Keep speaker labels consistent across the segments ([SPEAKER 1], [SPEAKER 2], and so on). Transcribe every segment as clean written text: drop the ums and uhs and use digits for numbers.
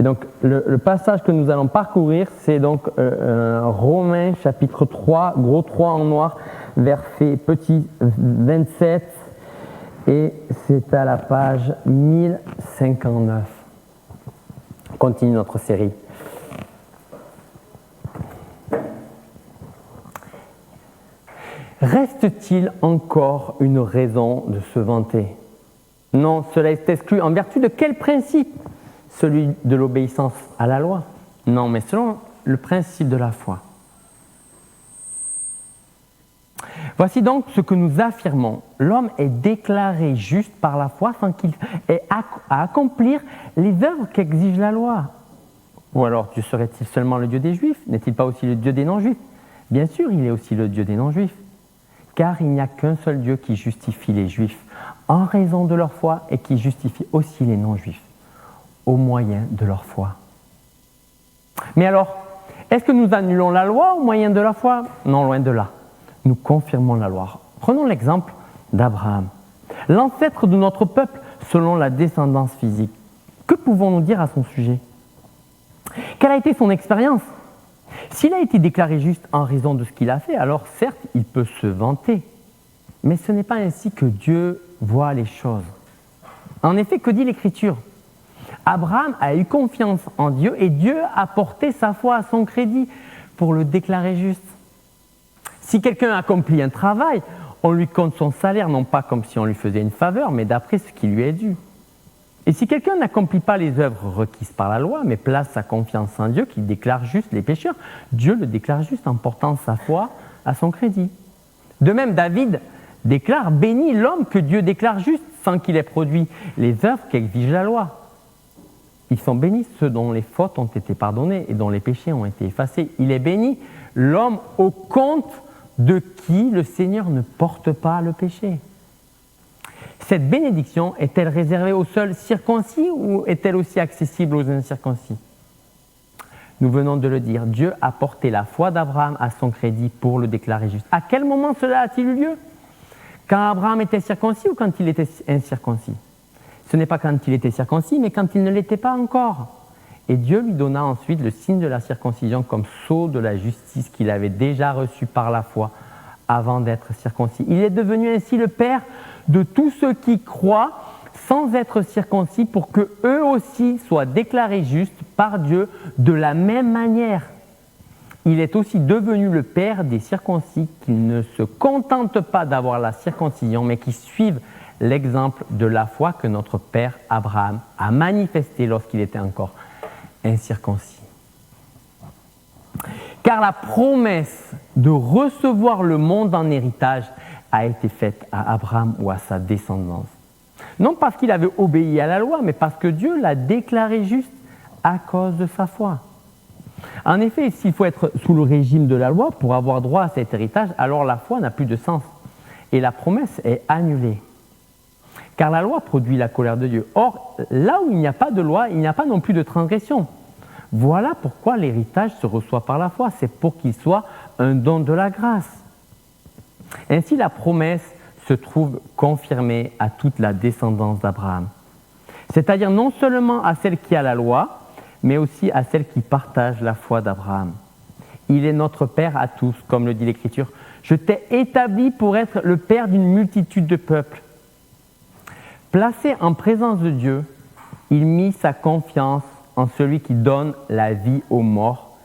[SPEAKER 1] Et donc, le passage que nous allons parcourir, c'est donc Romains chapitre 3, gros 3 en noir, verset petit 27, et c'est à la page 1059. On continue notre série. Reste-t-il encore une raison de se vanter? Non, cela est exclu. En vertu de quel principe? Celui de l'obéissance à la loi? Non, mais selon le principe de la foi. Voici donc ce que nous affirmons. L'homme est déclaré juste par la foi sans qu'il ait à accomplir les œuvres qu'exige la loi. Ou alors, Dieu serait-il seulement le Dieu des Juifs? N'est-il pas aussi le Dieu des non-Juifs? Bien sûr, il est aussi le Dieu des non-Juifs. Car il n'y a qu'un seul Dieu qui justifie les Juifs en raison de leur foi et qui justifie aussi les non-Juifs au moyen de leur foi. Mais alors, est-ce que nous annulons la loi au moyen de la foi? Non, loin de là. Nous confirmons la loi. Prenons l'exemple d'Abraham, l'ancêtre de notre peuple selon la descendance physique. Que pouvons-nous dire à son sujet? Quelle a été son expérience? S'il a été déclaré juste en raison de ce qu'il a fait, alors certes, il peut se vanter. Mais ce n'est pas ainsi que Dieu voit les choses. En effet, que dit l'Écriture? Abraham a eu confiance en Dieu et Dieu a porté sa foi à son crédit pour le déclarer juste. Si quelqu'un accomplit un travail, on lui compte son salaire, non pas comme si on lui faisait une faveur, mais d'après ce qui lui est dû. Et si quelqu'un n'accomplit pas les œuvres requises par la loi, mais place sa confiance en Dieu qui déclare juste les pécheurs, Dieu le déclare juste en portant sa foi à son crédit. De même, David déclare « Béni l'homme que Dieu déclare juste sans qu'il ait produit les œuvres qu'exige la loi ». Ils sont bénis ceux dont les fautes ont été pardonnées et dont les péchés ont été effacés. Il est béni l'homme au compte de qui le Seigneur ne porte pas le péché. Cette bénédiction est-elle réservée aux seuls circoncis ou est-elle aussi accessible aux incirconcis? Nous venons de le dire, Dieu a porté la foi d'Abraham à son crédit pour le déclarer juste. À quel moment cela a-t-il eu lieu? Quand Abraham était circoncis ou quand il était incirconcis? Ce n'est pas quand il était circoncis, mais quand il ne l'était pas encore. Et Dieu lui donna ensuite le signe de la circoncision comme sceau de la justice qu'il avait déjà reçu par la foi avant d'être circoncis. Il est devenu ainsi le Père de tous ceux qui croient sans être circoncis pour que eux aussi soient déclarés justes par Dieu de la même manière. Il est aussi devenu le Père des circoncis qui ne se contentent pas d'avoir la circoncision, mais qui suivent l'exemple de la foi que notre Père Abraham a manifesté lorsqu'il était encore incirconcis. Car la promesse de recevoir le monde en héritage a été faite à Abraham ou à sa descendance. Non parce qu'il avait obéi à la loi, mais parce que Dieu l'a déclaré juste à cause de sa foi. En effet, s'il faut être sous le régime de la loi pour avoir droit à cet héritage, alors la foi n'a plus de sens et la promesse est annulée. Car la loi produit la colère de Dieu. Or, là où il n'y a pas de loi, il n'y a pas non plus de transgression. Voilà pourquoi l'héritage se reçoit par la foi. C'est pour qu'il soit un don de la grâce. Ainsi, la promesse se trouve confirmée à toute la descendance d'Abraham. C'est-à-dire non seulement à celle qui a la loi, mais aussi à celle qui partage la foi d'Abraham. Il est notre Père à tous, comme le dit l'Écriture. Je t'ai établi pour être le Père d'une multitude de peuples. Placé en présence de Dieu, il mit sa confiance en celui qui donne la vie aux morts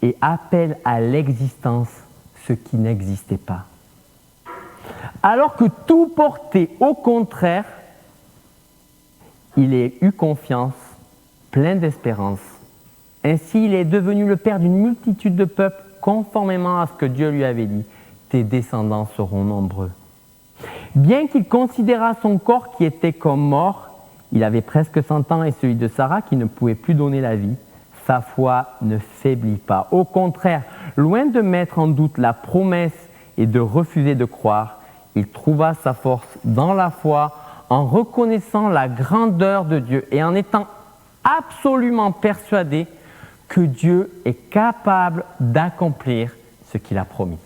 [SPEAKER 1] et appelle à l'existence ce qui n'existait pas. Alors que tout portait au contraire, il a eu confiance, plein d'espérance. Ainsi, il est devenu le Père d'une multitude de peuples, conformément à ce que Dieu lui avait dit. Tes descendants seront nombreux. Bien qu'il considérât son corps qui était comme mort, il avait presque 100 ans et celui de Sarah qui ne pouvait plus donner la vie, sa foi ne faiblit pas. Au contraire, loin de mettre en doute la promesse et de refuser de croire, il trouva sa force dans la foi en reconnaissant la grandeur de Dieu et en étant absolument persuadé que Dieu est capable d'accomplir ce qu'il a promis.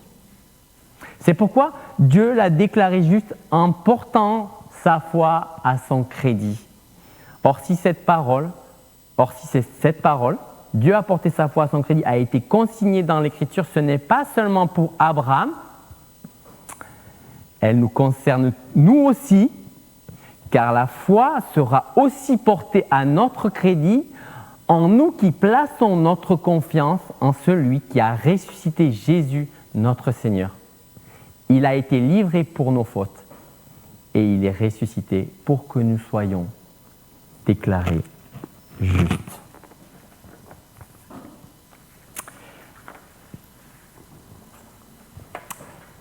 [SPEAKER 1] C'est pourquoi Dieu l'a déclaré juste en portant sa foi à son crédit. Or, si cette parole Or, si c'est cette parole, Dieu a porté sa foi à son crédit, a été consignée dans l'Écriture, ce n'est pas seulement pour Abraham, elle nous concerne nous aussi, car la foi sera aussi portée à notre crédit en nous qui plaçons notre confiance en celui qui a ressuscité Jésus, notre Seigneur. Il a été livré pour nos fautes et il est ressuscité pour que nous soyons déclarés justes.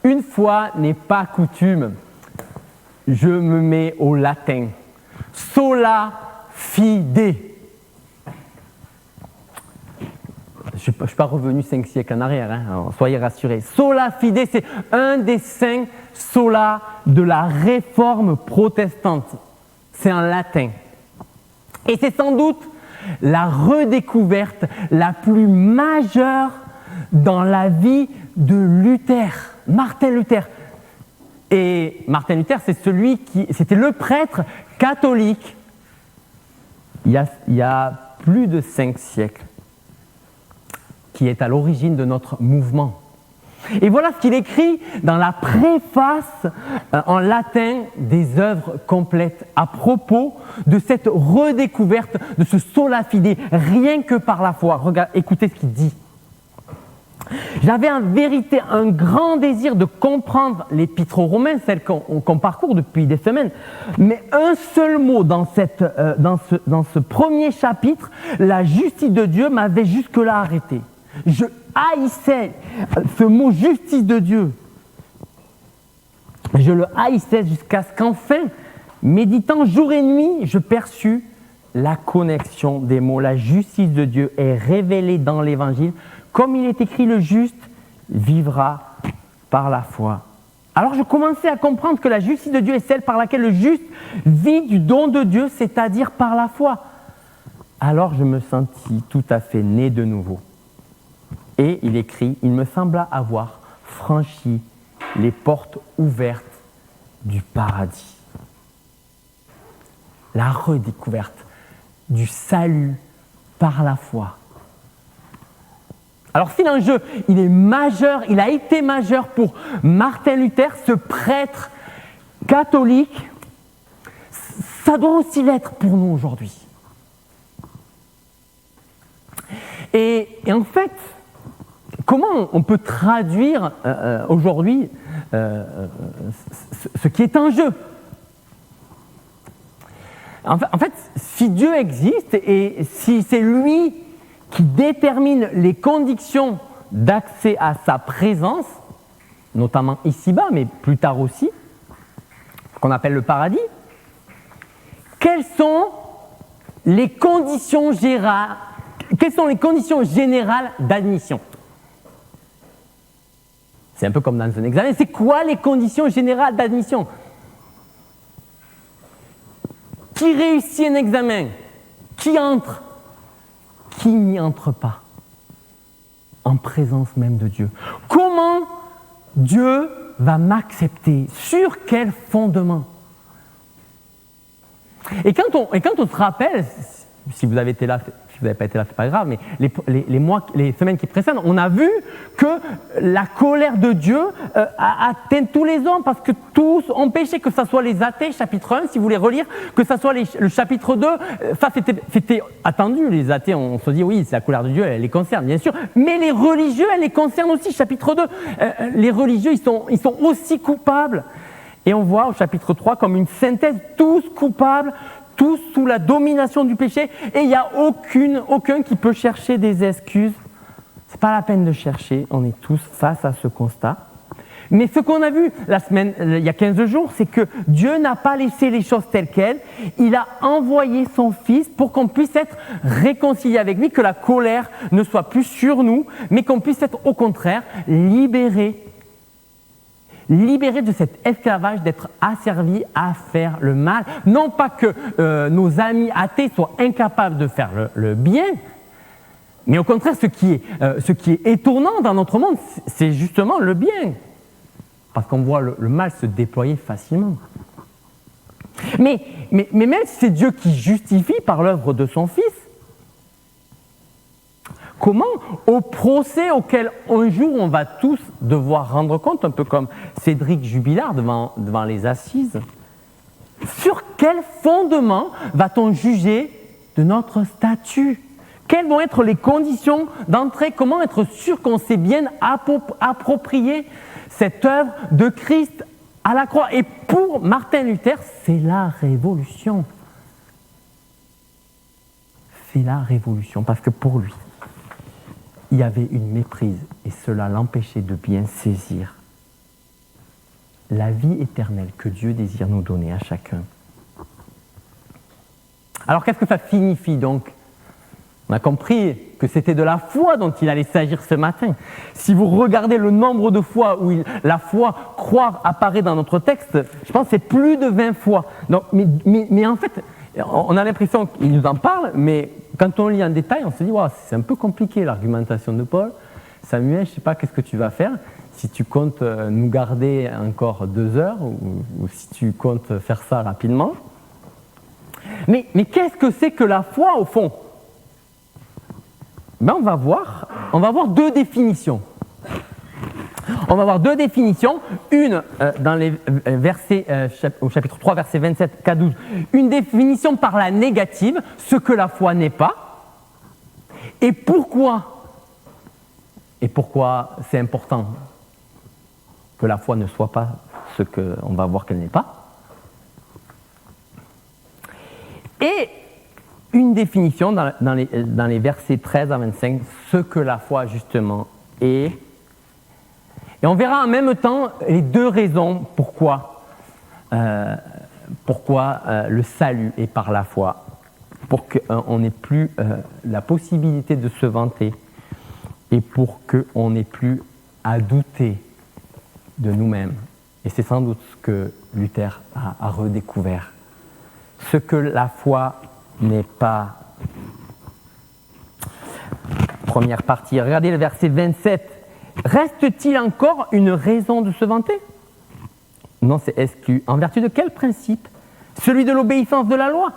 [SPEAKER 1] Une fois n'est pas coutume, je me mets au latin. Sola fide. Je ne suis pas revenu 5 siècles en arrière, alors soyez rassurés. Sola fide, c'est un des 5 solas de la réforme protestante. C'est en latin. Et c'est sans doute la redécouverte la plus majeure dans la vie de Luther, Martin Luther. Et Martin Luther, c'était le prêtre catholique il y a plus de 5 siècles, qui est à l'origine de notre mouvement. Et voilà ce qu'il écrit dans la préface en latin des œuvres complètes à propos de cette redécouverte de ce sola fide, rien que par la foi. Regarde, écoutez ce qu'il dit. J'avais en vérité un grand désir de comprendre l'épître aux Romains, celle qu'on parcourt depuis des semaines, mais un seul mot dans ce premier chapitre, la justice de Dieu, m'avait jusque-là arrêté. Je haïssais ce mot justice de Dieu. Je le haïssais jusqu'à ce qu'enfin, méditant jour et nuit, je perçus la connexion des mots. La justice de Dieu est révélée dans l'Évangile. Comme il est écrit, le juste vivra par la foi. Alors je commençais à comprendre que la justice de Dieu est celle par laquelle le juste vit du don de Dieu, c'est-à-dire par la foi. Alors je me sentis tout à fait né de nouveau. Et il écrit, il me sembla avoir franchi les portes ouvertes du paradis. La redécouverte du salut par la foi. Alors si l'enjeu, il est majeur, il a été majeur pour Martin Luther, ce prêtre catholique, ça doit aussi l'être pour nous aujourd'hui. Et en fait, comment on peut traduire aujourd'hui ce qui est en jeu ? En fait, si Dieu existe et si c'est lui qui détermine les conditions d'accès à sa présence, notamment ici-bas, mais plus tard aussi, qu'on appelle le paradis, quelles sont les conditions générales d'admission ? C'est un peu comme dans un examen. C'est quoi les conditions générales d'admission ? Qui réussit un examen ? Qui entre ? Qui n'y entre pas ? En présence même de Dieu. Comment Dieu va m'accepter ? Sur quel fondement ? Et quand on se rappelle, si vous avez été là, si vous n'avez pas été là, c'est pas grave, mais les semaines qui précèdent, on a vu que la colère de Dieu a atteint tous les hommes parce que tous ont péché, que ce soit les athées, chapitre 1, si vous voulez relire, que ce soit le chapitre 2, ça c'était attendu, les athées, on se dit oui, c'est la colère de Dieu, elle les concerne, bien sûr, mais les religieux, elle les concerne aussi, chapitre 2, les religieux, ils sont aussi coupables. Et on voit au chapitre 3 comme une synthèse, tous coupables, tous sous la domination du péché, et il n'y a aucun qui peut chercher des excuses. Ce n'est pas la peine de chercher, on est tous face à ce constat. Mais ce qu'on a vu il y a 15 jours, c'est que Dieu n'a pas laissé les choses telles quelles, il a envoyé son Fils pour qu'on puisse être réconcilié avec lui, que la colère ne soit plus sur nous, mais qu'on puisse être au contraire libérés de cet esclavage, d'être asservis à faire le mal. Non pas que nos amis athées soient incapables de faire le bien, mais au contraire, ce qui est étonnant dans notre monde, c'est justement le bien. Parce qu'on voit le mal se déployer facilement. Mais même si c'est Dieu qui justifie par l'œuvre de son Fils, comment? Au procès auquel un jour on va tous devoir rendre compte, un peu comme Cédric Jubilard devant les assises. Sur quel fondement va-t-on juger de notre statut? Quelles vont être les conditions d'entrée? Comment être sûr qu'on s'est bien approprié cette œuvre de Christ à la croix? Et pour Martin Luther, c'est la révolution. C'est la révolution, parce que pour lui, il y avait une méprise et cela l'empêchait de bien saisir la vie éternelle que Dieu désire nous donner à chacun. Alors qu'est-ce que ça signifie donc? On a compris que c'était de la foi dont il allait s'agir ce matin. Si vous regardez le nombre de fois où la foi, croire, apparaît dans notre texte, je pense que c'est plus de 20 fois. Donc, mais en fait, on a l'impression qu'il nous en parle, mais quand on lit en détail, on se dit wow, c'est un peu compliqué l'argumentation de Paul. Samuel, je ne sais pas qu'est-ce que tu vas faire, si tu comptes nous garder encore 2 heures ou si tu comptes faire ça rapidement. Mais qu'est-ce que c'est que la foi au fond? Ben on va voir 2 définitions. On va voir 2 définitions, une dans les versets, au chapitre 3, versets 27 à 12, une définition par la négative, ce que la foi n'est pas, et pourquoi c'est important que la foi ne soit pas ce qu'on va voir qu'elle n'est pas. Et une définition dans les versets 13 à 25, ce que la foi justement est. Et on verra en même temps les 2 raisons pourquoi le salut est par la foi, pour qu'on n'ait plus la possibilité de se vanter et pour qu'on n'ait plus à douter de nous-mêmes. Et c'est sans doute ce que Luther a redécouvert. Ce que la foi n'est pas. Première partie, regardez le verset 27. Reste-t-il encore une raison de se vanter? Non, c'est exclu. En vertu de quel principe? Celui de l'obéissance de la loi?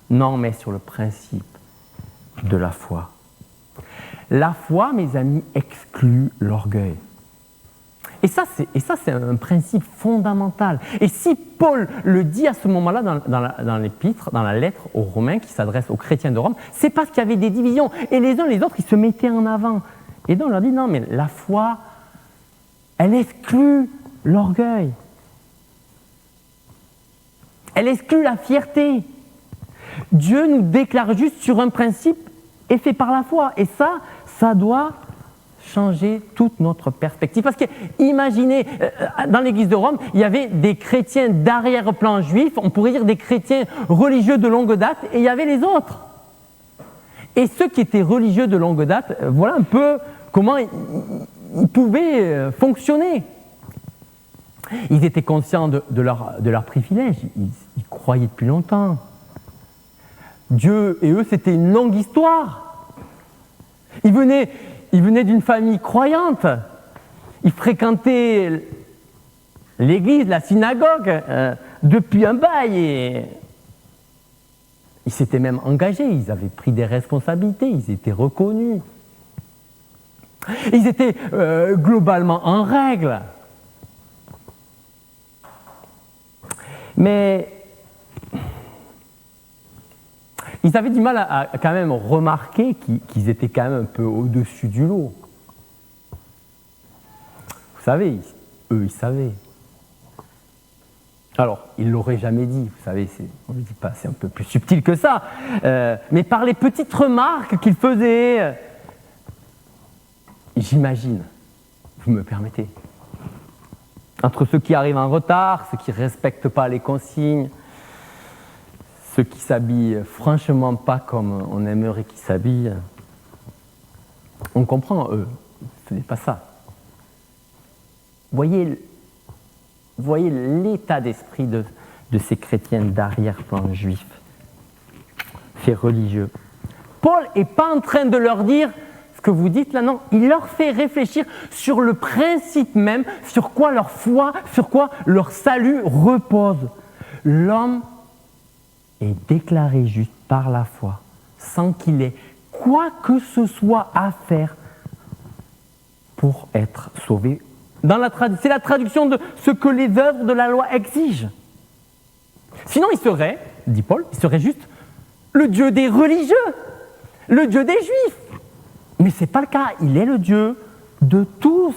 [SPEAKER 1] Non, mais sur le principe de la foi. La foi, mes amis, exclut l'orgueil. Et ça, c'est un principe fondamental. Et si Paul le dit à ce moment-là dans l'épître, dans la lettre aux Romains qui s'adresse aux chrétiens de Rome, c'est parce qu'il y avait des divisions. Et les uns les autres, ils se mettaient en avant. Et donc, on leur dit, non, mais la foi, elle exclut l'orgueil. Elle exclut la fierté. Dieu nous déclare juste sur un principe et fait par la foi. Et ça doit changer toute notre perspective. Parce que, imaginez, dans l'église de Rome, il y avait des chrétiens d'arrière-plan juif, on pourrait dire des chrétiens religieux de longue date, et il y avait les autres. Et ceux qui étaient religieux de longue date, voilà un peu comment ils pouvaient fonctionner. Ils étaient conscients de leur privilège, ils croyaient depuis longtemps. Dieu et eux, c'était une longue histoire. Ils venaient d'une famille croyante. Ils fréquentaient l'église, la synagogue, depuis un bail. Et ils s'étaient même engagés, ils avaient pris des responsabilités, ils étaient reconnus. Ils étaient globalement en règle. Mais ils avaient du mal à quand même remarquer qu'ils étaient quand même un peu au-dessus du lot. Vous savez, eux, ils savaient. Alors, ils ne l'auraient jamais dit, vous savez, on ne le dit pas, c'est un peu plus subtil que ça. Mais par les petites remarques qu'ils faisaient, j'imagine, vous me permettez, entre ceux qui arrivent en retard, ceux qui ne respectent pas les consignes, ceux qui s'habillent franchement pas comme on aimerait qu'ils s'habillent, on comprend, eux, ce n'est pas ça. Voyez l'état d'esprit de ces chrétiens d'arrière-plan juif, ces religieux. Paul n'est pas en train de leur dire ce que vous dites là, non, il leur fait réfléchir sur le principe même, sur quoi leur foi, sur quoi leur salut repose. L'homme est déclaré juste par la foi, sans qu'il ait quoi que ce soit à faire pour être sauvé. C'est la traduction de ce que les œuvres de la loi exigent. Sinon, il serait, dit Paul, il serait juste le Dieu des religieux, le Dieu des Juifs. Mais ce n'est pas le cas, il est le Dieu de tous.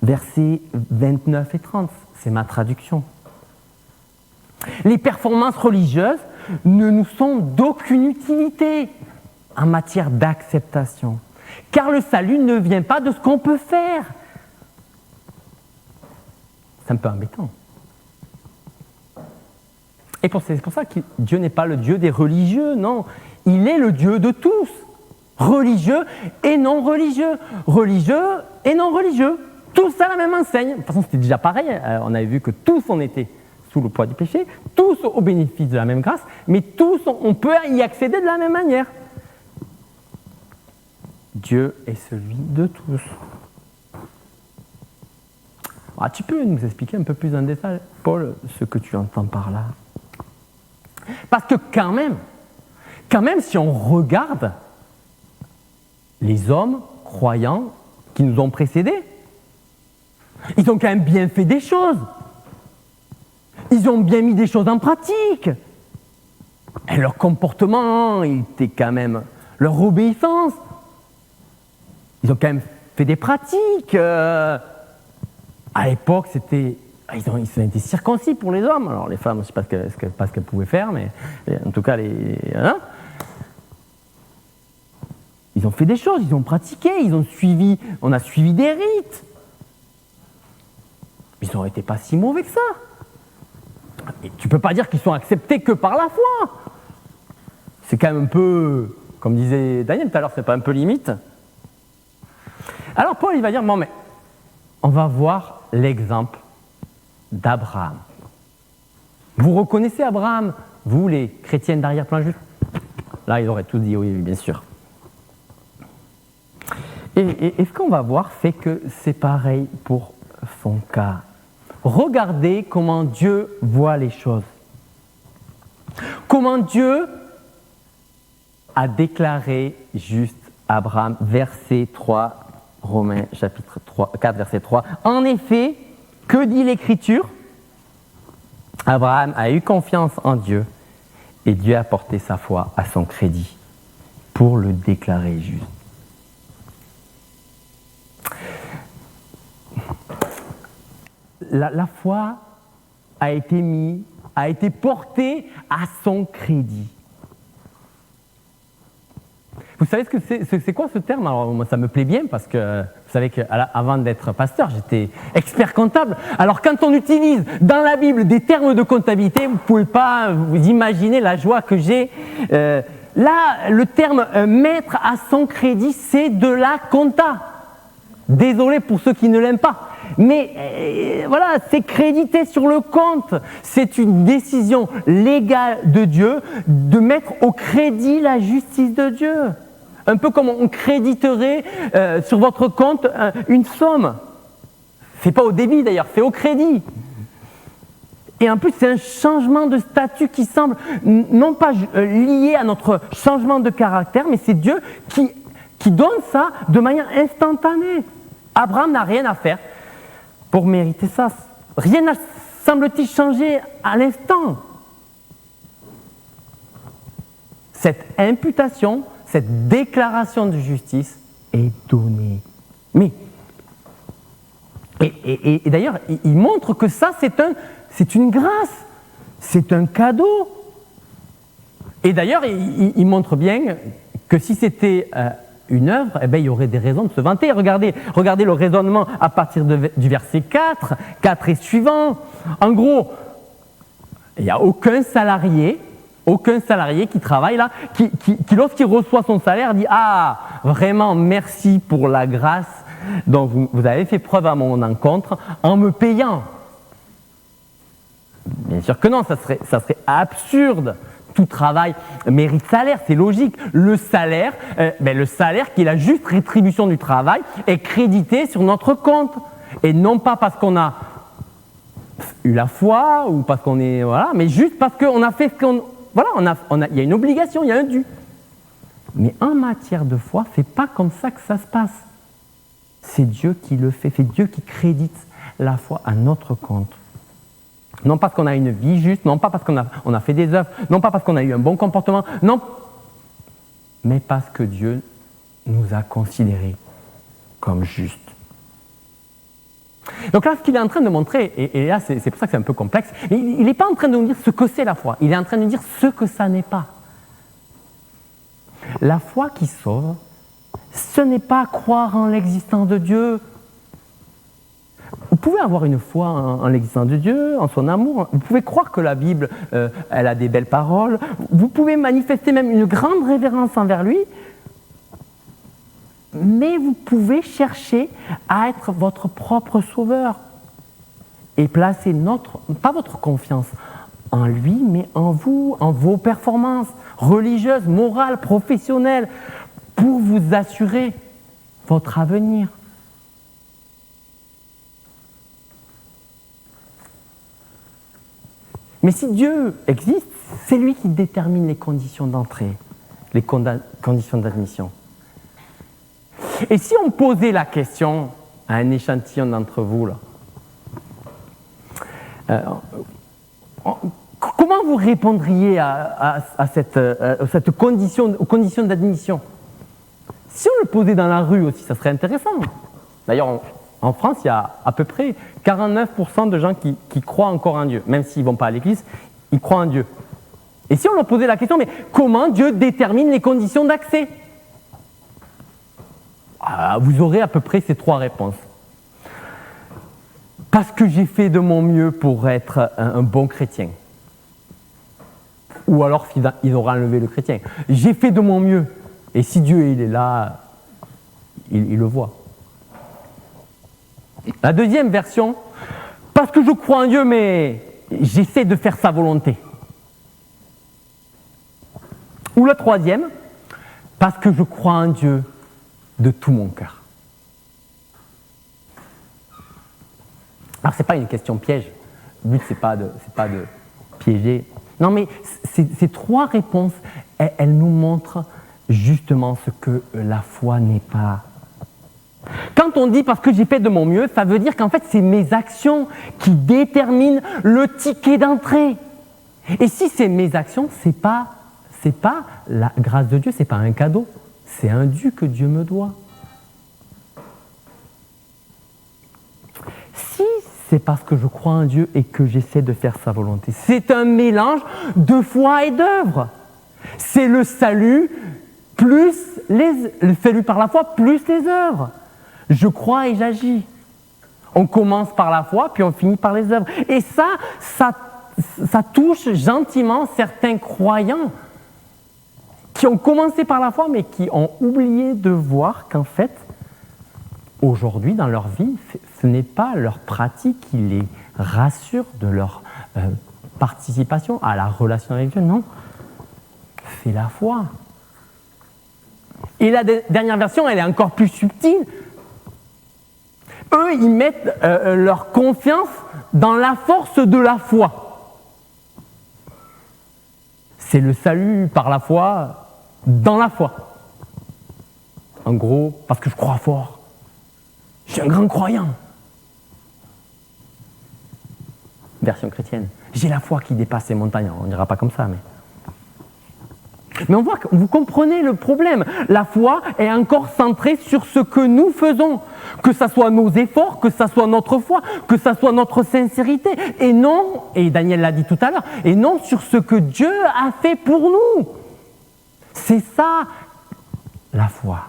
[SPEAKER 1] Versets 29 et 30, c'est ma traduction. Les performances religieuses ne nous sont d'aucune utilité en matière d'acceptation, car le salut ne vient pas de ce qu'on peut faire. C'est un peu embêtant. Et c'est pour ça que Dieu n'est pas le Dieu des religieux, non. Il est le Dieu de tous. Religieux et non religieux. Religieux et non religieux. Tous à la même enseigne. De toute façon, c'était déjà pareil. On avait vu que tous on était sous le poids du péché, tous au bénéfice de la même grâce, mais tous on peut y accéder de la même manière. Dieu est celui de tous. Alors, tu peux nous expliquer un peu plus en détail, Paul, ce que tu entends par là? Parce que quand même, si on regarde les hommes croyants qui nous ont précédés, ils ont quand même bien fait des choses. Ils ont bien mis des choses en pratique. Et leur comportement, il était quand même... Leur obéissance, ils ont quand même fait des pratiques. À l'époque, c'était... Ils ont été circoncis pour les hommes. Alors les femmes, je ne sais pas ce qu'elles pouvaient faire, mais en tout cas, ils ont fait des choses, ils ont pratiqué, on a suivi des rites. Ils n'ont été pas si mauvais que ça. Et tu ne peux pas dire qu'ils sont acceptés que par la foi. C'est quand même un peu, comme disait Daniel tout à l'heure, c'est pas un peu limite. Alors Paul, il va dire, bon mais, on va voir l'exemple d'Abraham. Vous reconnaissez Abraham, vous les chrétiens d'arrière-plan juif? Là, ils auraient tous dit oui, bien sûr. Et ce qu'on va voir fait que c'est pareil pour son cas. Regardez comment Dieu voit les choses. Comment Dieu a déclaré juste Abraham, verset 3, Romains chapitre 4, verset 3. En effet, que dit l'Écriture? Abraham a eu confiance en Dieu et Dieu a porté sa foi à son crédit pour le déclarer juste. La foi a été portée à son crédit. Vous savez c'est quoi ce terme? Alors moi ça me plaît bien parce que vous savez qu'avant d'être pasteur, j'étais expert comptable. Alors quand on utilise dans la Bible des termes de comptabilité, vous ne pouvez pas vous imaginer la joie que j'ai. Là, le terme mettre à son crédit, c'est de la compta. Désolé pour ceux qui ne l'aiment pas. Mais voilà, c'est crédité sur le compte. C'est une décision légale de Dieu de mettre au crédit la justice de Dieu. Un peu comme on créditerait sur votre compte une somme. C'est pas au débit d'ailleurs, c'est au crédit. Et en plus, c'est un changement de statut qui semble non pas lié à notre changement de caractère, mais c'est Dieu qui donne ça de manière instantanée. Abraham n'a rien à faire pour mériter ça. Rien n'a, semble-t-il, changé à l'instant. Cette imputation, cette déclaration de justice est donnée. Mais, et d'ailleurs, il montre que ça, c'est une grâce, c'est un cadeau. Et d'ailleurs, il montre bien que si c'était une œuvre, eh bien, il y aurait des raisons de se vanter. Regardez le raisonnement à partir du verset 4 et suivant. En gros, il n'y a aucun salarié qui travaille là, qui lorsqu'il reçoit son salaire, dit « Ah, vraiment, merci pour la grâce dont vous avez fait preuve à mon encontre en me payant. » Bien sûr que non, ça serait absurde. Tout travail mérite salaire, c'est logique. Le salaire qui est la juste rétribution du travail, est crédité sur notre compte. Et non pas parce qu'on a eu la foi ou parce qu'on est... Voilà, mais juste parce qu'on a fait voilà, il y a une obligation, il y a un dû. Mais en matière de foi, c'est pas comme ça que ça se passe. C'est Dieu qui le fait, c'est Dieu qui crédite la foi à notre compte. Non parce qu'on a une vie juste, non pas parce qu'on a fait des œuvres, non pas parce qu'on a eu un bon comportement, non, mais parce que Dieu nous a considérés comme justes. Donc là, ce qu'il est en train de montrer, et là c'est pour ça que c'est un peu complexe, il n'est pas en train de nous dire ce que c'est la foi, il est en train de nous dire ce que ça n'est pas. La foi qui sauve, ce n'est pas croire en l'existence de Dieu. Vous pouvez avoir une foi en l'existence de Dieu, en son amour. Vous pouvez croire que la Bible, elle a des belles paroles. Vous pouvez manifester même une grande révérence envers lui. Mais vous pouvez chercher à être votre propre sauveur et placer pas votre confiance en lui, mais en vous, en vos performances religieuses, morales, professionnelles, pour vous assurer votre avenir. Mais si Dieu existe, c'est lui qui détermine les conditions d'entrée, les conditions d'admission. Et si on posait la question à un échantillon d'entre vous, là, comment vous répondriez à cette condition, aux conditions d'admission? Si on le posait dans la rue aussi, ça serait intéressant. D'ailleurs, en France, il y a à peu près 49% de gens qui croient encore en Dieu. Même s'ils ne vont pas à l'église, ils croient en Dieu. Et si on leur posait la question, mais comment Dieu détermine les conditions d'accès? Vous aurez à peu près ces 3 réponses. Parce que j'ai fait de mon mieux pour être un bon chrétien. Ou alors il aura enlevé le chrétien. J'ai fait de mon mieux. Et si Dieu il est là, il le voit. La deuxième version, parce que je crois en Dieu, mais j'essaie de faire sa volonté. Ou la troisième, parce que je crois en Dieu de tout mon cœur. Alors, ce n'est pas une question piège. Le but, ce n'est pas de piéger. Non, mais ces 3 réponses, elles nous montrent justement ce que la foi n'est pas. Quand on dit parce que j'ai fait de mon mieux, ça veut dire qu'en fait, c'est mes actions qui déterminent le ticket d'entrée. Et si c'est mes actions, c'est pas la grâce de Dieu, c'est pas un cadeau, c'est un dû que Dieu me doit. Si c'est parce que je crois en Dieu et que j'essaie de faire sa volonté, c'est un mélange de foi et d'œuvre. C'est le salut plus le salut par la foi plus les œuvres. Je crois et j'agis. On commence par la foi, puis on finit par les œuvres. Et ça touche gentiment certains croyants qui ont commencé par la foi, mais qui ont oublié de voir qu'en fait, aujourd'hui, dans leur vie, ce n'est pas leur pratique qui les rassure de leur participation à la relation avec Dieu, non. C'est la foi. Et la dernière version, elle est encore plus subtile. Eux, ils mettent leur confiance dans la force de la foi. C'est le salut par la foi, dans la foi. En gros, parce que je crois fort. Je suis un grand croyant. Version chrétienne. J'ai la foi qui dépasse les montagnes. On ne dira pas comme ça, mais on voit que vous comprenez le problème. La foi est encore centrée sur ce que nous faisons. Que ce soit nos efforts, que ce soit notre foi, que ce soit notre sincérité. Et non, et Daniel l'a dit tout à l'heure, et non sur ce que Dieu a fait pour nous. C'est ça, la foi.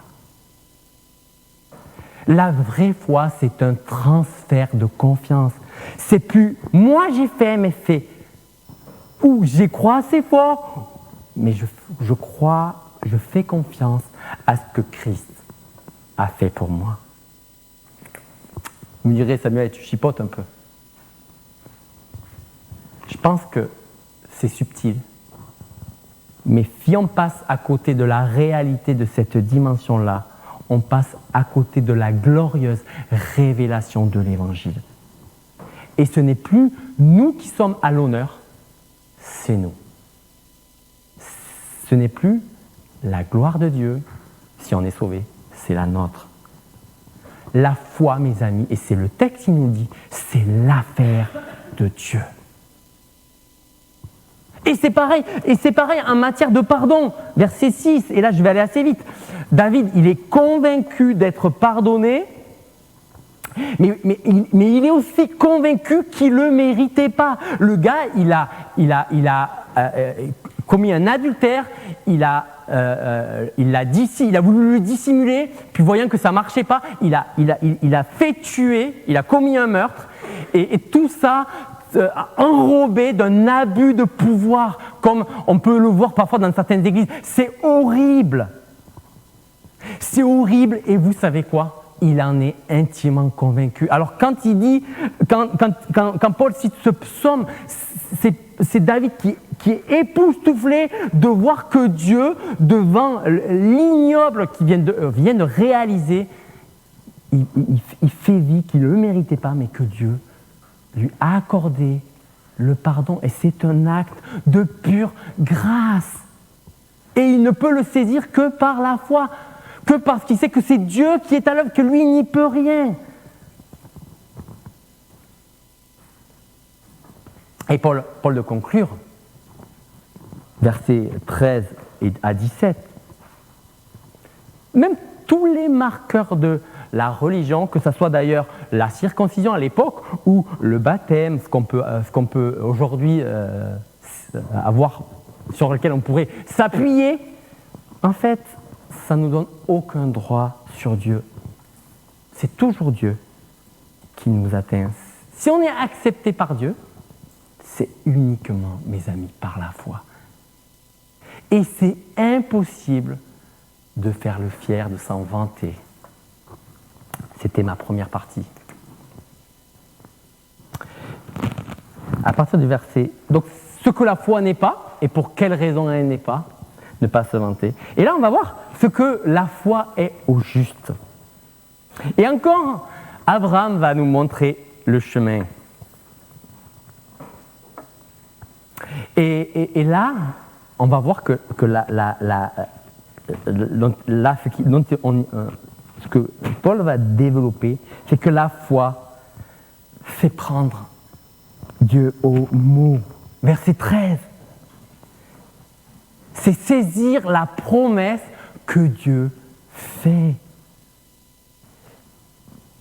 [SPEAKER 1] La vraie foi, c'est un transfert de confiance. C'est plus moi j'ai fait mes faits, ou j'y crois assez fort, mais je crois, je fais confiance à ce que Christ a fait pour moi. Vous me direz, Samuel, tu chipotes un peu. Je pense que c'est subtil. Mais si on passe à côté de la réalité de cette dimension-là, on passe à côté de la glorieuse révélation de l'Évangile. Et ce n'est plus nous qui sommes à l'honneur, c'est nous. ce n'est plus la gloire de Dieu, si on est sauvé, c'est la nôtre. La foi, mes amis, et c'est le texte qui nous dit, c'est l'affaire de Dieu. Et c'est pareil en matière de pardon. Verset 6, et là je vais aller assez vite. David, il est convaincu d'être pardonné, mais il est aussi convaincu qu'il ne le méritait pas. Le gars, il a commis un adultère, il a voulu le dissimuler, puis voyant que ça ne marchait pas, il a fait tuer, il a commis un meurtre, et tout ça enrobé d'un abus de pouvoir, comme on peut le voir parfois dans certaines églises. C'est horrible. C'est horrible, et vous savez quoi ? Il en est intimement convaincu. Alors quand il dit, quand Paul cite ce psaume, c'est David qui est époustouflé de voir que Dieu, devant l'ignoble qu'il vient de réaliser, il fait vie qu'il ne le méritait pas, mais que Dieu lui a accordé le pardon. Et c'est un acte de pure grâce. Et il ne peut le saisir que par la foi, que parce qu'il sait que c'est Dieu qui est à l'œuvre, que lui n'y peut rien. Et Paul de conclure, versets 13 à 17, même tous les marqueurs de la religion, que ce soit d'ailleurs la circoncision à l'époque ou le baptême, ce qu'on peut aujourd'hui avoir, sur lequel on pourrait s'appuyer, en fait, ça ne nous donne aucun droit sur Dieu. C'est toujours Dieu qui nous atteint. Si on est accepté par Dieu, c'est uniquement, mes amis, par la foi. Et c'est impossible de faire le fier, de s'en vanter. C'était ma première partie. À partir du verset, donc ce que la foi n'est pas, et pour quelle raison elle n'est pas, ne pas se vanter. Et là, on va voir ce que la foi est au juste. Et encore, Abraham va nous montrer le chemin. Et là, on va voir que ce que Paul va développer, c'est que la foi fait prendre Dieu au mot. Verset 13. C'est saisir la promesse que Dieu fait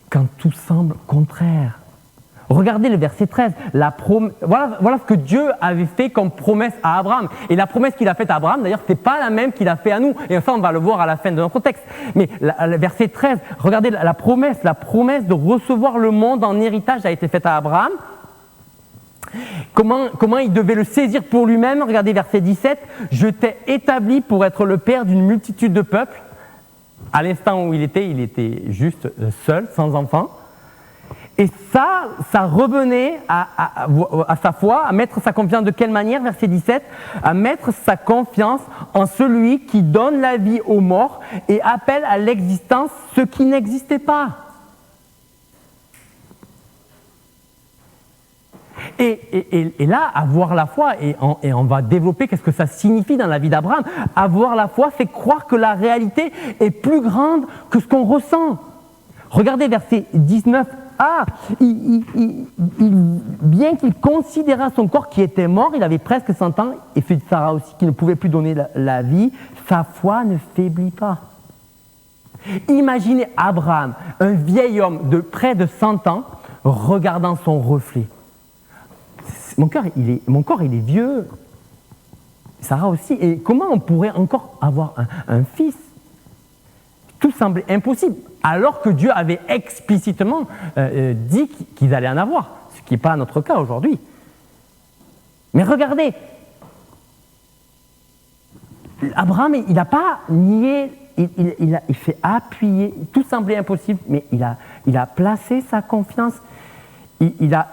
[SPEAKER 1] quand tout semble contraire. Regardez le verset 13. Voilà ce que Dieu avait fait comme promesse à Abraham. Et la promesse qu'il a faite à Abraham, d'ailleurs, ce n'est pas la même qu'il a fait à nous. Et ça, on va le voir à la fin de notre texte. Mais le verset 13, regardez la promesse de recevoir le monde en héritage a été faite à Abraham. Comment il devait le saisir pour lui-même? Regardez verset 17. « Je t'ai établi pour être le père d'une multitude de peuples. » À l'instant où il était juste seul, sans enfant. Et ça revenait à sa foi, à mettre sa confiance de quelle manière? Verset 17, à mettre sa confiance en celui qui donne la vie aux morts et appelle à l'existence ce qui n'existait pas. Et là, avoir la foi, et on va développer qu'est-ce que ça signifie dans la vie d'Abraham. Avoir la foi, c'est croire que la réalité est plus grande que ce qu'on ressent. Regardez verset 19. Bien qu'il considéra son corps qui était mort, il avait presque 100 ans, et fils de Sarah aussi, qui ne pouvait plus donner la vie, sa foi ne faiblit pas. Imaginez Abraham, un vieil homme de près de 100 ans, regardant son reflet. Mon corps, il est vieux. Sarah aussi. Et comment on pourrait encore avoir un fils? Tout semblait impossible, alors que Dieu avait explicitement dit qu'ils allaient en avoir, ce qui n'est pas notre cas aujourd'hui. Mais regardez, Abraham, il n'a pas nié, il fait appuyer, tout semblait impossible, mais il a placé sa confiance, il a,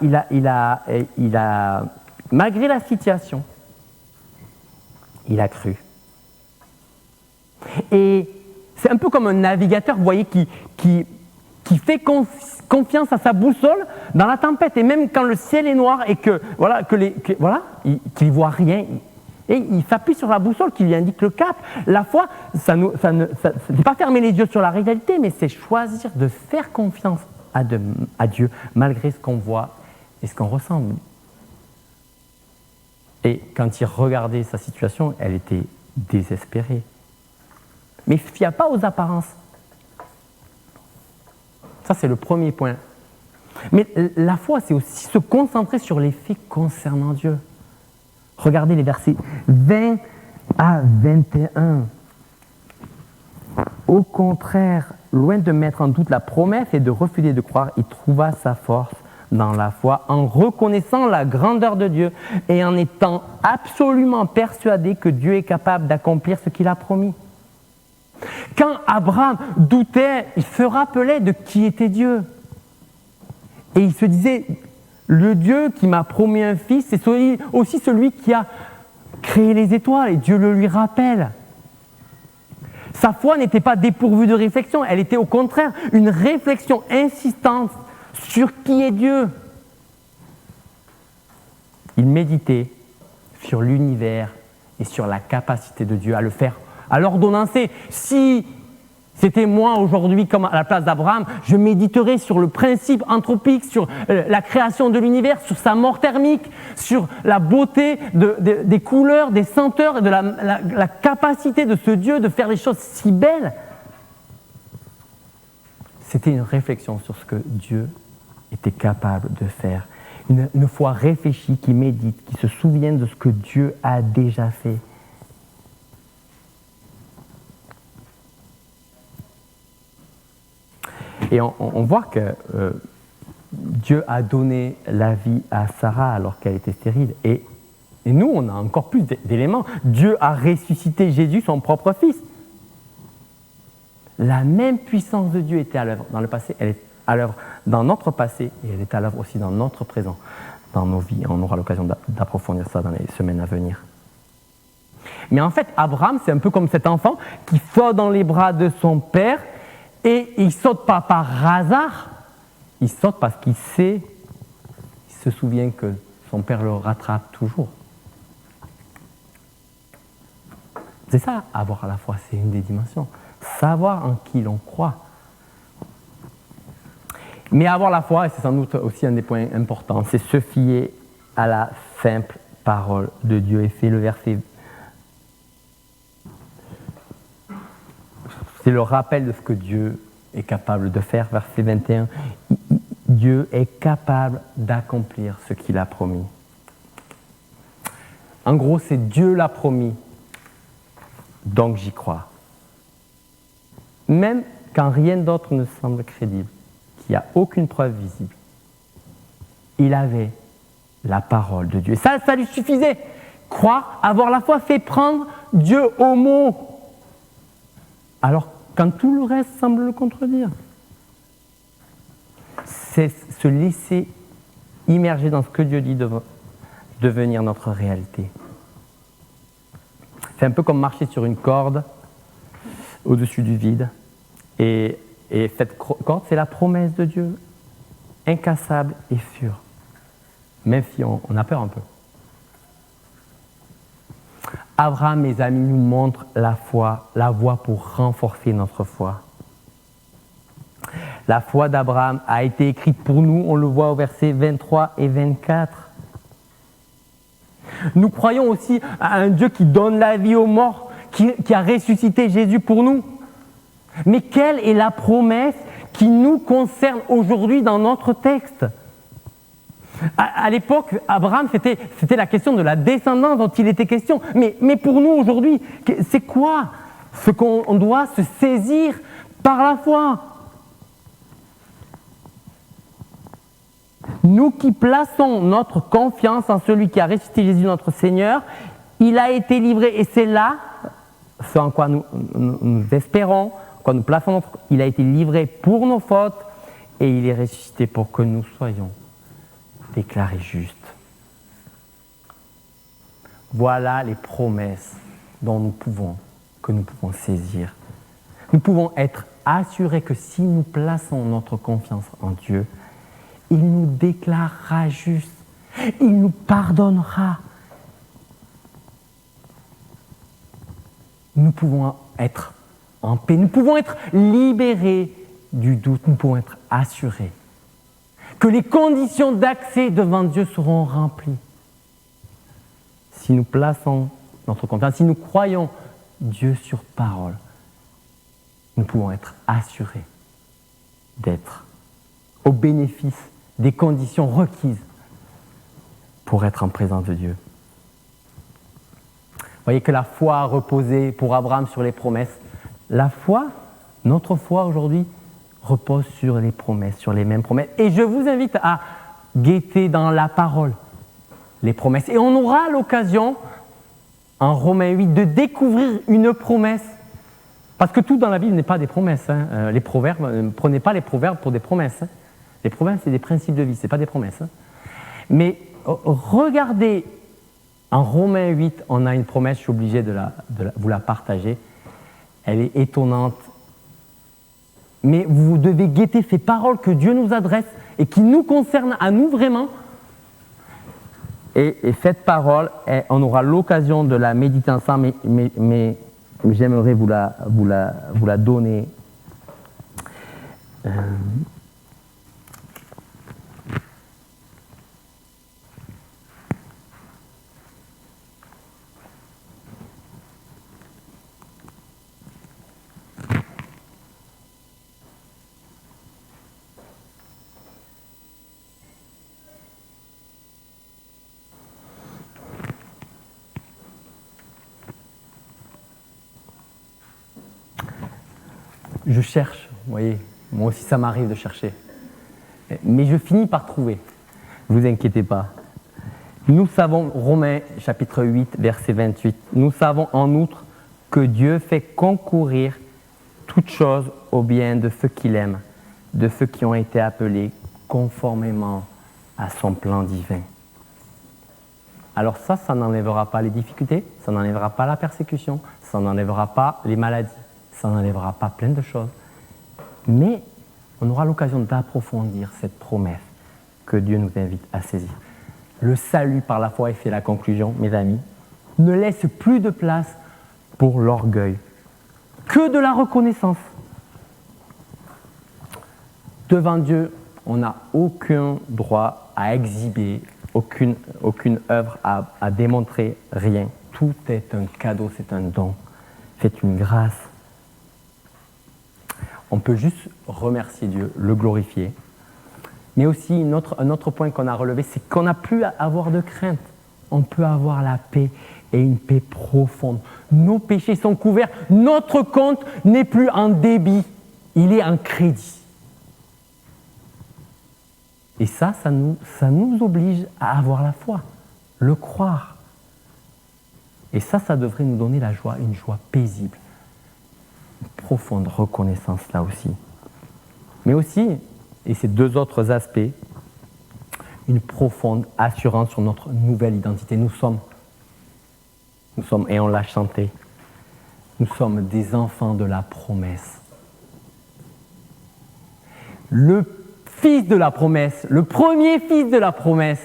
[SPEAKER 1] malgré la situation, il a cru. Et c'est un peu comme un navigateur, vous voyez, qui fait confiance à sa boussole dans la tempête. Et même quand le ciel est noir et qu'il ne voit rien, Et il s'appuie sur la boussole qui lui indique le cap. La foi, c'est pas fermer les yeux sur la réalité, mais c'est choisir de faire confiance à Dieu malgré ce qu'on voit et ce qu'on ressent. Et quand il regardait sa situation, elle était désespérée. Mais il ne se fia pas aux apparences. Ça, c'est le premier point. Mais la foi, c'est aussi se concentrer sur les faits concernant Dieu. Regardez les versets 20 à 21. Au contraire, loin de mettre en doute la promesse et de refuser de croire, il trouva sa force dans la foi en reconnaissant la grandeur de Dieu et en étant absolument persuadé que Dieu est capable d'accomplir ce qu'il a promis. Quand Abraham doutait, il se rappelait de qui était Dieu. Et il se disait, le Dieu qui m'a promis un fils, c'est aussi celui qui a créé les étoiles, et Dieu le lui rappelle. Sa foi n'était pas dépourvue de réflexion, elle était au contraire une réflexion insistante sur qui est Dieu. Il méditait sur l'univers et sur la capacité de Dieu à le faire, à l'ordonnancer. Si c'était moi aujourd'hui, comme à la place d'Abraham, je méditerais sur le principe anthropique, sur la création de l'univers, sur sa mort thermique, sur la beauté des couleurs, des senteurs et de la capacité de ce Dieu de faire des choses si belles. C'était une réflexion sur ce que Dieu était capable de faire. Une foi réfléchie qui médite, qui se souvient de ce que Dieu a déjà fait. Et on voit que Dieu a donné la vie à Sarah alors qu'elle était stérile. Et nous, on a encore plus d'éléments. Dieu a ressuscité Jésus, son propre fils. La même puissance de Dieu était à l'œuvre dans le passé, elle est à l'œuvre dans notre passé et elle est à l'œuvre aussi dans notre présent, dans nos vies. On aura l'occasion d'approfondir ça dans les semaines à venir. Mais en fait, Abraham, c'est un peu comme cet enfant qui saute dans les bras de son père. Et il ne saute pas par hasard, il saute parce qu'il sait, il se souvient que son père le rattrape toujours. C'est ça, avoir la foi, c'est une des dimensions. Savoir en qui l'on croit. Mais avoir la foi, et c'est sans doute aussi un des points importants, c'est se fier à la simple parole de Dieu. Et c'est le verset. C'est le rappel de ce que Dieu est capable de faire. Verset 21, Dieu est capable d'accomplir ce qu'il a promis. En gros, c'est Dieu l'a promis, donc j'y crois. Même quand rien d'autre ne semble crédible, qu'il n'y a aucune preuve visible, il avait la parole de Dieu. Et ça lui suffisait. Croire, avoir la foi, fait prendre Dieu au mot. Alors, quand tout le reste semble le contredire, c'est se laisser immerger dans ce que Dieu dit devenir notre réalité. C'est un peu comme marcher sur une corde au-dessus du vide. Et cette corde, c'est la promesse de Dieu, incassable et sûre, même si on a peur un peu. Abraham, mes amis, nous montre la voie pour renforcer notre foi. La foi d'Abraham a été écrite pour nous, on le voit au verset 23 et 24. Nous croyons aussi à un Dieu qui donne la vie aux morts, qui a ressuscité Jésus pour nous. Mais quelle est la promesse qui nous concerne aujourd'hui dans notre texte ? À l'époque, Abraham, c'était la question de la descendance dont il était question. Mais pour nous aujourd'hui, c'est quoi ce qu'on doit se saisir par la foi ? Nous qui plaçons notre confiance en celui qui a ressuscité Jésus notre Seigneur, il a été livré, et c'est là ce en quoi nous espérons, quoi nous plaçons il a été livré pour nos fautes, et il est ressuscité pour que nous soyons déclarés justes. Voilà les promesses que nous pouvons saisir. Nous pouvons être assurés que si nous plaçons notre confiance en Dieu, il nous déclarera justes, il nous pardonnera. nous pouvons être en paix, nous pouvons être libérés du doute, nous pouvons être assurés que les conditions d'accès devant Dieu seront remplies. Si nous plaçons notre confiance, si nous croyons Dieu sur parole, nous pouvons être assurés d'être au bénéfice des conditions requises pour être en présence de Dieu. Vous voyez que la foi a reposé pour Abraham sur les promesses. La foi, notre foi aujourd'hui, repose sur les promesses, sur les mêmes promesses. Et je vous invite à guetter dans la parole les promesses. Et on aura l'occasion, en Romains 8, de découvrir une promesse. Parce que tout dans la Bible n'est pas des promesses. Les proverbes, ne prenez pas les proverbes pour des promesses. Les proverbes, c'est des principes de vie, ce n'est pas des promesses. Mais regardez, en Romains 8, on a une promesse, je suis obligé de vous la partager. Elle est étonnante. Mais vous devez guetter ces paroles que Dieu nous adresse et qui nous concernent à nous vraiment. Et cette parole, on aura l'occasion de la méditer ensemble, mais j'aimerais vous la donner. Je cherche, vous voyez, moi aussi ça m'arrive de chercher. Mais je finis par trouver, ne vous inquiétez pas. Nous savons, Romains chapitre 8, verset 28, nous savons en outre que Dieu fait concourir toutes choses au bien de ceux qu'il aime, de ceux qui ont été appelés conformément à son plan divin. Alors ça n'enlèvera pas les difficultés, ça n'enlèvera pas la persécution, ça n'enlèvera pas les maladies, ça n'enlèvera pas plein de choses. Mais on aura l'occasion d'approfondir cette promesse que Dieu nous invite à saisir. Le salut par la foi, et c'est la conclusion, mes amis, ne laisse plus de place pour l'orgueil, que de la reconnaissance. Devant Dieu, on n'a aucun droit à exhiber, aucune œuvre à démontrer, rien. Tout est un cadeau, c'est un don, c'est une grâce. On peut juste remercier Dieu, le glorifier. Mais aussi, un autre point qu'on a relevé, c'est qu'on n'a plus à avoir de crainte. On peut avoir la paix et une paix profonde. Nos péchés sont couverts. Notre compte n'est plus en débit, il est en crédit. Et ça nous oblige à avoir la foi, le croire. Et ça devrait nous donner la joie, une joie paisible. Une profonde reconnaissance là aussi. Mais aussi, et ces deux autres aspects, une profonde assurance sur notre nouvelle identité. Nous sommes, et on l'a chanté, nous sommes des enfants de la promesse. Le fils de la promesse, le premier fils de la promesse,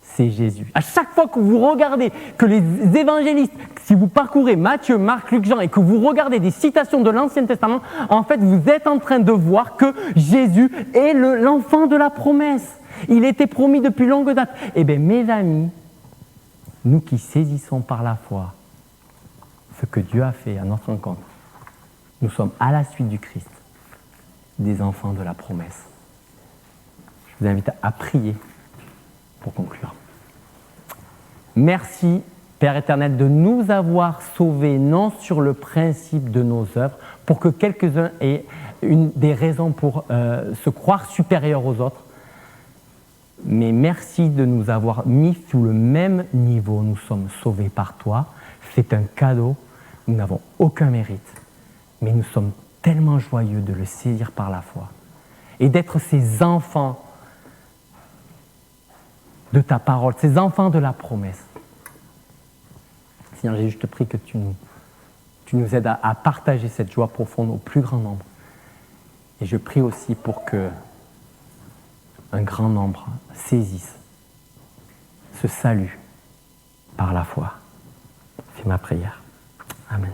[SPEAKER 1] c'est Jésus. À chaque fois que vous regardez, que les évangélistes, si vous parcourez Matthieu, Marc, Luc, Jean, et que vous regardez des citations de l'Ancien Testament, en fait, vous êtes en train de voir que Jésus est l'enfant de la promesse. Il était promis depuis longue date. Eh bien, mes amis, nous qui saisissons par la foi ce que Dieu a fait à notre rencontre, nous sommes à la suite du Christ, des enfants de la promesse. Je vous invite à prier pour conclure. Merci, Père éternel, de nous avoir sauvés, non sur le principe de nos œuvres, pour que quelques-uns aient des raisons pour se croire supérieurs aux autres, mais merci de nous avoir mis sous le même niveau. Nous sommes sauvés par toi. C'est un cadeau. Nous n'avons aucun mérite, mais nous sommes tellement joyeux de le saisir par la foi et d'être ces enfants de ta parole, ces enfants de la promesse. Seigneur Jésus, je te prie que tu nous aides à partager cette joie profonde au plus grand nombre. Et je prie aussi pour que un grand nombre saisisse ce salut par la foi. C'est ma prière. Amen.